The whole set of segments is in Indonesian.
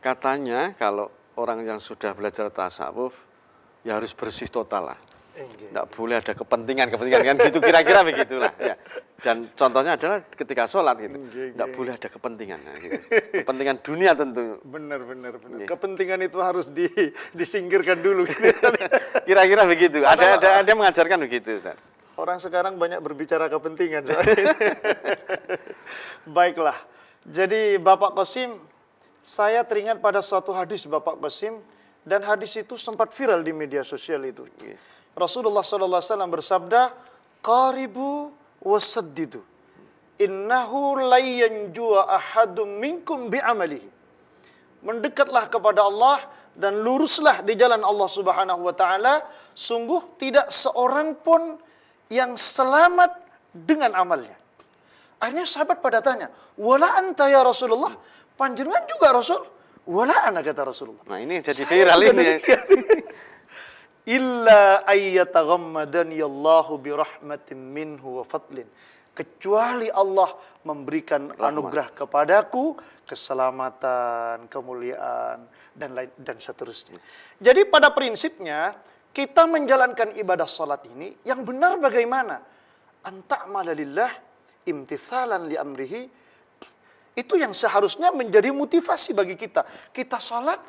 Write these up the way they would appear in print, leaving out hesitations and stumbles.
Katanya kalau orang yang sudah belajar tasawuf, ya harus bersih total lah. Tidak boleh ada kepentingan-kepentingan kan gitu, kira-kira begitulah ya. Dan contohnya adalah ketika sholat gitu, tidak boleh ada kepentingan. Nah, gitu. Kepentingan dunia tentu. Benar. Kepentingan itu harus disingkirkan dulu. Kira-kira begitu. Ada mengajarkan begitu, Ustaz. Orang sekarang banyak berbicara kepentingan. Baiklah. Jadi Bapak Qasim, saya teringat pada suatu hadis Bapak Qasim, dan hadis itu sempat viral di media sosial itu. Rasulullah SAW bersabda, "Qaribu wasaddidu, innahu layyanjua ahadum minkum bi'amalihi." Mendekatlah kepada Allah dan luruslah di jalan Allah Subhanahu wa taala, sungguh tidak seorang pun yang selamat dengan amalnya. Akhirnya sahabat pada tanya, "Wala anta ya Rasulullah?" Panjenengan juga Rasul? "Wala ana," kata Rasulullah. Nah, ini jadi viral ini. Illa ayyataghammadani Allahu birahmatin minhu wa fadlin. Kecuali Allah memberikan anugerah kepadaku, keselamatan, kemuliaan, dan seterusnya. Jadi pada prinsipnya, kita menjalankan ibadah salat ini, yang benar bagaimana? Anta'mala lillah imtithalan li amrihi. Itu yang seharusnya menjadi motivasi bagi kita. Kita salat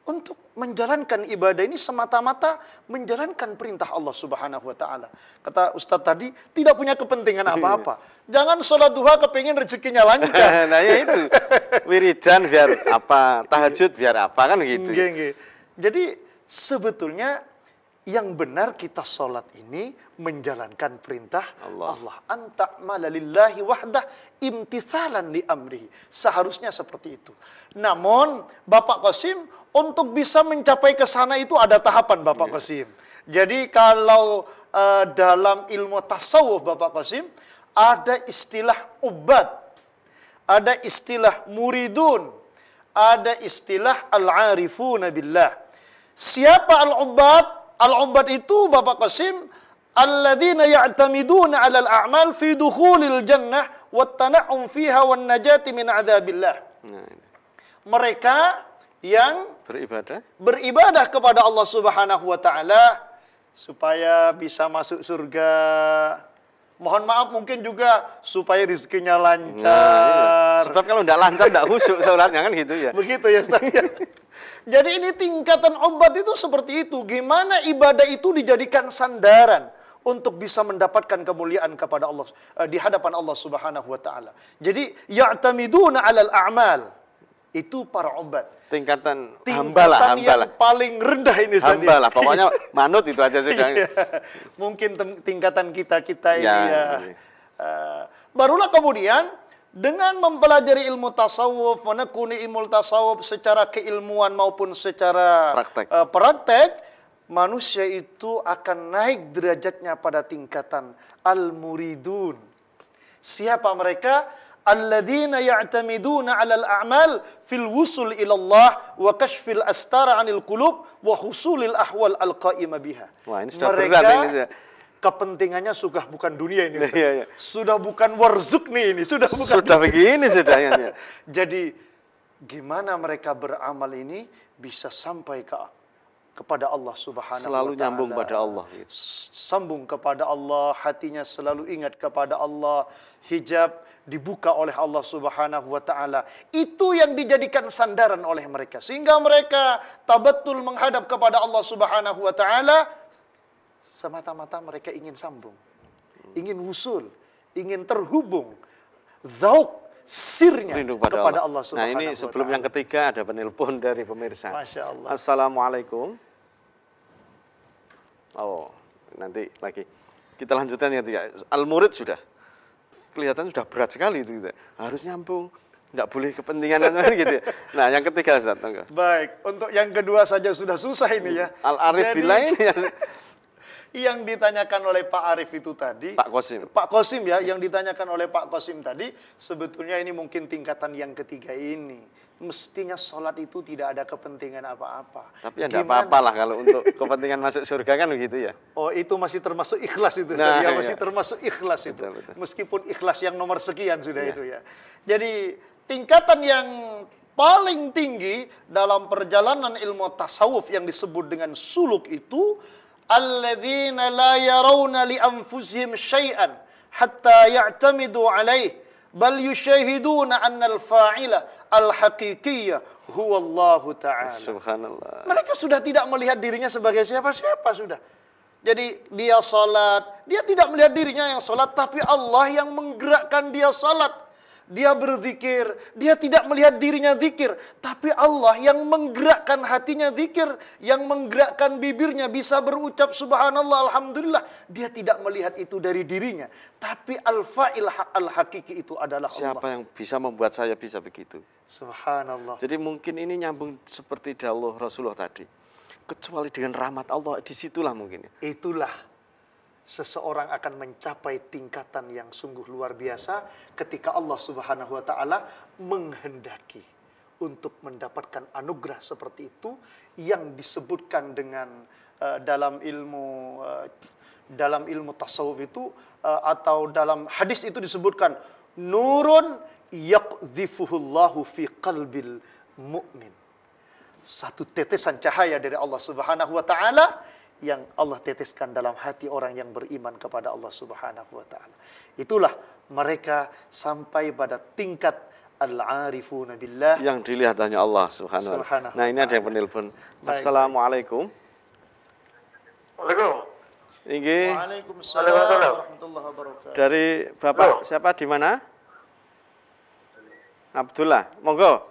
untuk menjalankan ibadah ini semata-mata menjalankan perintah Allah Subhanahu wa taala. Kata Ustadz tadi, tidak punya kepentingan apa-apa. Jangan sholat duha kepingin rezekinya lancar. Nah, ya itu. Wiridan biar apa, tahajud biar apa, kan gitu. Jadi sebetulnya yang benar kita sholat ini menjalankan perintah Allah. Anta'mala lillahi wahdah imtithalan li amrihi. Seharusnya seperti itu. Namun Bapak Qasim, untuk bisa mencapai ke sana itu ada tahapan Bapak Qasim. Jadi kalau dalam ilmu tasawuf Bapak Qasim, ada istilah ubad, ada istilah muridun, ada istilah al-arifuna billah. Siapa al-ubad? Al-ubad itu Bapak Qasim, alladzina ya'tamiduna 'alal a'mal fi dukhulil jannah wat tana'um fiha wan najati min 'adzabillah. Mereka yang beribadah kepada Allah Subhanahu wa taala supaya bisa masuk surga. Mohon maaf mungkin juga supaya rezekinya lancar. Nah, iya. Sebab kalau tidak lancar tidak khusyuk sholatnya kan gitu ya. Begitu ya Ustaz. Jadi ini tingkatan obat itu seperti itu. Gimana ibadah itu dijadikan sandaran untuk bisa mendapatkan kemuliaan kepada Allah di hadapan Allah Subhanahu wa taala. Jadi ya'tamiduna 'alal a'mal. Itu para obat. Tingkatan hamba lah. Yang paling rendah ini Ustaz. Hamba lah, pokoknya manut itu aja sudah. Mungkin tingkatan kita ini ya. Barulah kemudian dengan mempelajari ilmu tasawuf, menekuni ilmu tasawuf secara keilmuan maupun secara praktek, manusia itu akan naik derajatnya pada tingkatan al-muridun. Siapa mereka? Alladzina ya'tamiduna 'alal a'mal fil wusul ila Allah wa kashfil astara 'anil qulub wa husulil ahwal al-qa'imah biha. Wah, ini sudah berat ini. Kepentingannya sudah bukan dunia ini, Ustaz. Sudah bukan warzuk nih ini, sudah bukan. Sudah begini sudah ya. Jadi gimana mereka beramal ini bisa sampai kepada Allah Subhanahu wa taala. Selalu nyambung pada Allah. Sambung kepada Allah, hatinya selalu ingat kepada Allah, hijab dibuka oleh Allah Subhanahu wa taala. Itu yang dijadikan sandaran oleh mereka sehingga mereka tabattul menghadap kepada Allah Subhanahu wa taala semata-mata mereka ingin sambung, ingin wusul, ingin terhubung, zauq sirnya kepada Allah Subhanahu wa taala. Nah, ini sebelum yang ketiga ada penelpon dari pemirsa. Masya Allah. Assalamualaikum. Oh, nanti lagi. Kita lanjutkan yang ketiga. Al-murid sudah. Kelihatan sudah berat sekali itu. Harus nyambung. Tidak boleh kepentingan gitu. Nah, yang ketiga Ustaz. Baik, untuk yang kedua saja sudah susah ini ya. Al-arif billah ini yang ditanyakan oleh Pak Arif itu tadi, Pak Qasim. Pak Qasim ya, yang ditanyakan oleh Pak Qasim tadi, sebetulnya ini mungkin tingkatan yang ketiga ini. Mestinya sholat itu tidak ada kepentingan apa-apa. Tapi ya tidak apa-apa lah kalau untuk kepentingan masuk surga kan begitu ya. Oh, itu masih termasuk ikhlas itu. Nah, ya, masih termasuk ikhlas itu. Betul. Meskipun ikhlas yang nomor sekian sudah itu ya. Jadi tingkatan yang paling tinggi dalam perjalanan ilmu tasawuf yang disebut dengan suluk itu, alladzina la yarawna li anfusihim syai'an hatta ya'tamidu alaih bal yusyahiduna anna al-fa'ila al-haqiqiyya huwa Allah Ta'ala. Subhanallah. Mereka sudah tidak melihat dirinya sebagai siapa-siapa sudah. Jadi dia salat, dia tidak melihat dirinya yang salat, tapi Allah yang menggerakkan dia salat. Dia berzikir, dia tidak melihat dirinya zikir, tapi Allah yang menggerakkan hatinya zikir, yang menggerakkan bibirnya bisa berucap subhanallah, alhamdulillah. Dia tidak melihat itu dari dirinya, tapi al-fa'il al-hakiki itu adalah Allah. Siapa yang bisa membuat saya bisa begitu? Subhanallah. Jadi mungkin ini nyambung seperti dawuh Rasulullah tadi. Kecuali dengan rahmat Allah, disitulah mungkin. Itulah seseorang akan mencapai tingkatan yang sungguh luar biasa ketika Allah Subhanahu wa Ta'ala menghendaki untuk mendapatkan anugerah seperti itu yang disebutkan dengan dalam ilmu tasawuf itu atau dalam hadis itu disebutkan nurun yaqdhifuhullahu fi qalbil mu'min. Satu tetesan cahaya dari Allah Subhanahu wa Ta'ala yang Allah teteskan dalam hati orang yang beriman kepada Allah Subhanahu wa Ta'ala. Itulah mereka sampai pada tingkat al-arifuna billah, yang dilihat hanya Allah Subhanahu wa Ta'ala. Nah, ini ada yang penelpon. Assalamualaikum. Waalaikumsalam. Inggih. Waalaikumsalam warahmatullahi wabarakatuh. Dari Bapak siapa di mana? Abdullah. Monggo.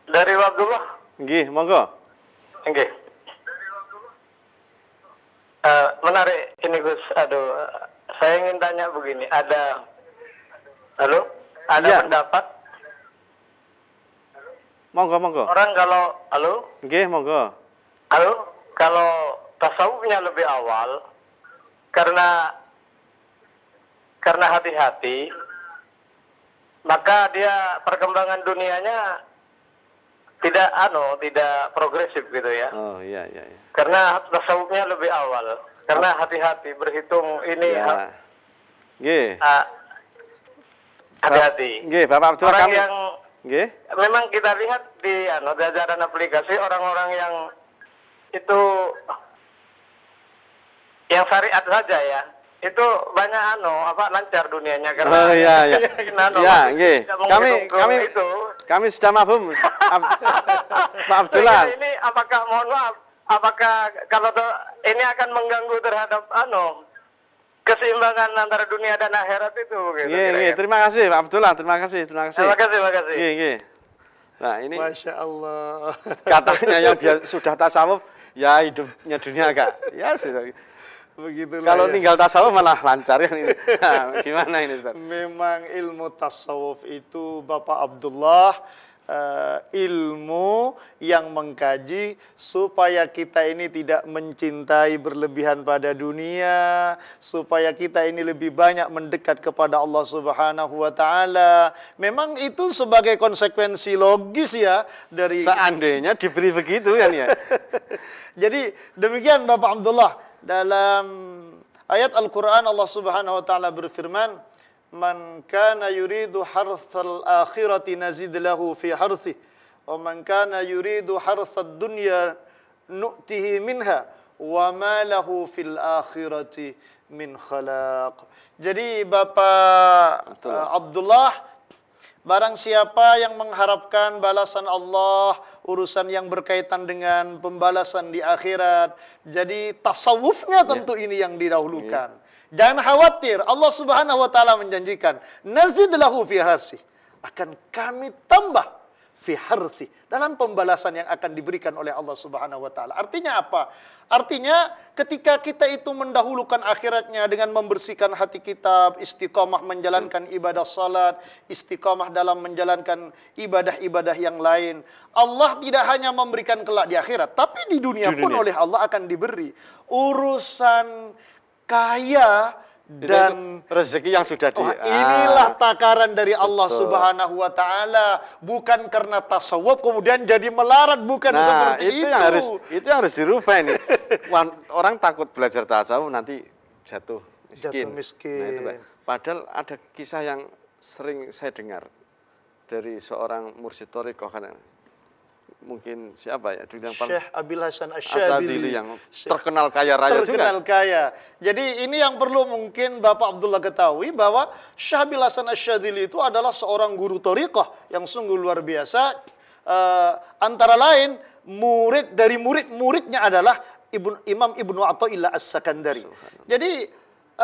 Dari Abdullah. Nggih, monggo. Nggih. Menarik ini Gus. Aduh, saya ingin tanya begini. Ada Ya. pendapat. Monggo. Orang kalau, Nggih, monggo. kalau tasawufnya lebih awal, karena hati-hati, maka dia perkembangan dunianya tidak progresif gitu ya. Oh, iya. Karena tasawufnya lebih awal. Karena hati-hati berhitung ini. Ya. Nggih. Hati-hati. Nggih, Bapak Abdullah Orang kami. yang Nggih. memang kita lihat di jajaran aplikasi, orang-orang yang itu yang syariat saja ya. Itu banyak lancar dunianya karena Oh, iya. Ya, nggih. Kami sudah mafhum. Pak Abdullah. Ini mohon maaf, apakah kalau ini akan mengganggu terhadap keseimbangan antara dunia dan akhirat itu gitu. Nggih. Terima kasih Pak Abdullah, terima kasih. Terima kasih. Nggih. Nah, ini Masya Allah. katanya yang sudah tasawuf ya hidupnya dunia agak ya sudah. Begitulah Kalau ya. tinggal tasawuf malah lancar ya ini. Nah, gimana ini Ustaz? Memang ilmu tasawuf itu Bapak Abdullah ilmu yang mengkaji supaya kita ini tidak mencintai berlebihan pada dunia, supaya kita ini lebih banyak mendekat kepada Allah Subhanahu wa Ta'ala. Memang itu sebagai konsekuensi logis ya dari Seandainya diberi begitu kan ya. Jadi demikian Bapak Abdullah, dalam ayat Al-Quran Allah Subhanahu wa Ta'ala berfirman, man kana yuridu harthal akhirati nazid lahu fi harthih wa man kana yuridu harthad dunya nu'tihi minha wa ma lahu fil akhirati min khalaq. Jadi Bapak Abdullah, barang siapa yang mengharapkan balasan Allah, urusan yang berkaitan dengan pembalasan di akhirat, jadi tasawufnya tentu ini yang didahulukan. Jangan khawatir, Allah Subhanahu wa Ta'ala menjanjikan, nazid lahu fi harsih, akan kami tambah fi harsih, dalam pembalasan yang akan diberikan oleh Allah Subhanahu wa Ta'ala. Artinya apa? Artinya ketika kita itu mendahulukan akhiratnya dengan membersihkan hati kita, istiqamah menjalankan ibadah salat, istiqamah dalam menjalankan ibadah-ibadah yang lain, Allah tidak hanya memberikan kelak di akhirat, tapi di dunia pun oleh Allah akan diberi urusan kaya dan rezeki yang sudah inilah takaran dari Allah Subhanahu wa Ta'ala. Bukan karena tasawuf kemudian jadi melarat, bukan seperti itu. Itu yang harus dirubah ini. Orang takut belajar tasawuf nanti jatuh miskin. Nah, itu, padahal ada kisah yang sering saya dengar dari seorang mursyid thariqah, mungkin siapa ya? Yang Syekh Abil Hasan Asyadzili yang terkenal kaya raya terkenal juga. kaya. Jadi ini yang perlu mungkin Bapak Abdullah ketahui bahwa Syekh Abil Hasan Asyadzili itu adalah seorang guru thariqah yang sungguh luar biasa. Antara lain murid dari murid-muridnya adalah Imam Ibnu Athaillah As-Sakandari. Jadi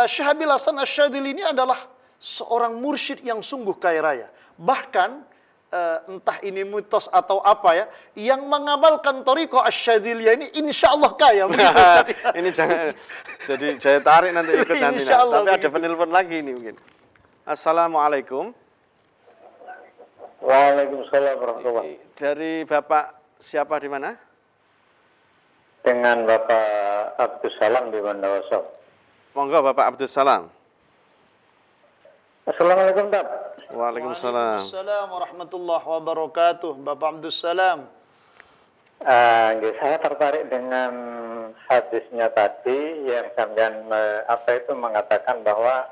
Syekh Abil Hasan Asyadzili ini adalah seorang mursyid yang sungguh kaya raya. Bahkan entah ini mitos atau apa ya, yang mengamalkan thariqah Asyadziliyah ini insya Allah kaya. Ini jangan jadi saya tarik nanti ikut nanti. Tapi ada penelpon lagi ini mungkin. Assalamualaikum. Waalaikumsalam warahmatullahi. Dari Bapak siapa di mana? Dengan Bapak Abdus Salam di Mandawasok. Monggo Bapak Abdus Salam. Assalamualaikum, Tab. Waalaikumsalam. Waalaikumsalam warahmatullahi wabarakatuh. Bapak Abdus Salam. Saya tertarik dengan hadisnya tadi yang sampean mengatakan bahwa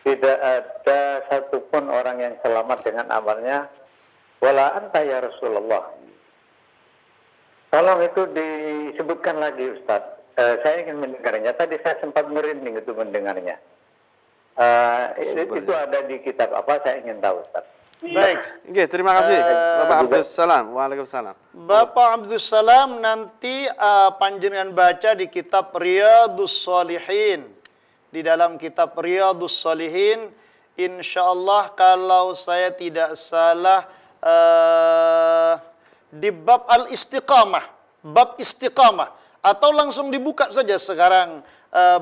tidak ada satupun orang yang selamat dengan amalnya wala anta ya Rasulullah. Tolong itu disebutkan lagi, Ustaz. Saya ingin mendengarnya. Tadi saya sempat merinding itu mendengarnya. Itu ada di kitab apa? Saya ingin tahu, Ustaz. Baik. Oke, terima kasih Bapak Abdus Salam. Waalaikumsalam. Bapak Abdus Salam nanti panjenengan baca di kitab Riyadhus Shalihin. Di dalam kitab Riyadhus Shalihin, insyaallah kalau saya tidak salah di bab al-istiqamah, bab istiqamah, atau langsung dibuka saja sekarang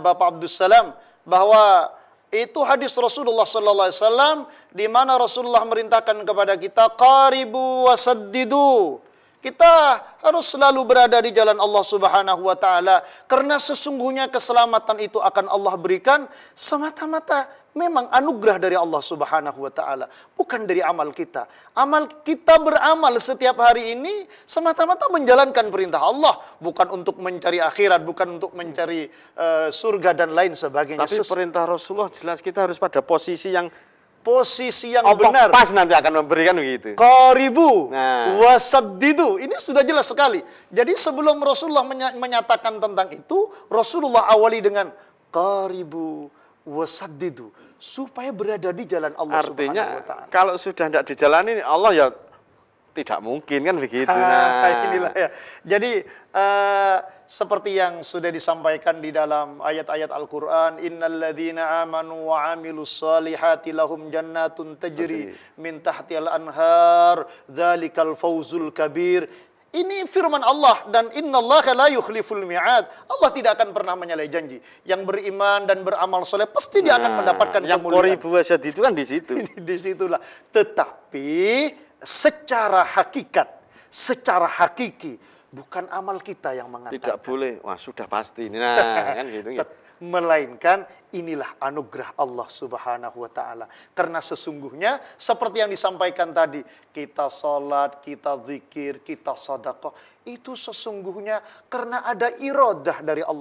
Bapak Abdus Salam, bahwa itu hadis Rasulullah sallallahu alaihi wasallam di mana Rasulullah merintahkan kepada kita qaribu wasaddidu. Kita harus selalu berada di jalan Allah Subhanahu wa taala karena sesungguhnya keselamatan itu akan Allah berikan semata-mata memang anugerah dari Allah Subhanahu wa taala, bukan dari amal kita. Amal kita beramal setiap hari ini semata-mata menjalankan perintah Allah, bukan untuk mencari akhirat, bukan untuk mencari surga dan lain sebagainya. Tapi perintah Rasulullah jelas kita harus pada posisi yang benar. Pas nanti akan memberikan begitu. Qaribu wasaddidu. Ini sudah jelas sekali. Jadi sebelum Rasulullah menyatakan tentang itu, Rasulullah awali dengan qaribu wasaddidu, supaya berada di jalan Allah Artinya, Subhanahu wa taala. kalau sudah tidak dijalani Allah ya tidak mungkin kan begitu. Inilah ya. Jadi seperti yang sudah disampaikan di dalam ayat-ayat Al-Qur'an, innalladzina amanu wa amilus solihati lahum jannatun tajri min tahtial anhar, dzalikal fawzul kabir. Ini firman Allah, dan innallaha la yukhliful mi'ad. Allah tidak akan pernah menyalahi janji. Yang beriman dan beramal soleh pasti dia akan mendapatkan kemuliaan. Yang qaribu wasyad itu kan di situ. Di situlah. Tetapi secara hakikat, secara hakiki, bukan amal kita yang mengatakan. Tidak boleh. Wah, sudah pasti. Nah, kan gitu ya. Melainkan inilah anugerah Allah Subhanahu wa taala. Karena sesungguhnya seperti yang disampaikan tadi, kita sholat, kita zikir, kita sedekah, itu sesungguhnya karena ada iradah dari Allah.